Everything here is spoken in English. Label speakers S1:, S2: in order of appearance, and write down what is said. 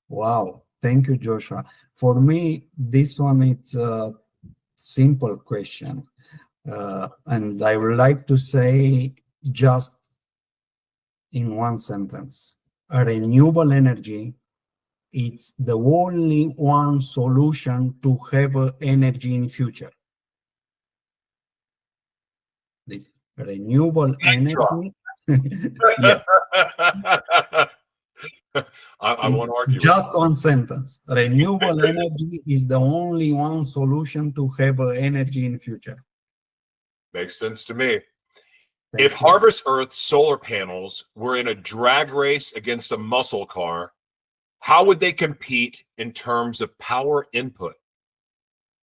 S1: Wow. Thank you, Joshua. For me, this one it's a simple question. And I would like to say just in one sentence, a renewable energy, it's the only one solution to have energy in future. This renewable energy. Yeah.
S2: I won't argue
S1: Just
S2: with
S1: one sentence. Renewable energy is the only one solution to have energy in future.
S2: Makes sense to me.
S1: Thank
S2: If
S1: you.
S2: Harvest Earth solar panels were in a drag race against a muscle car, how would they compete in terms of power input?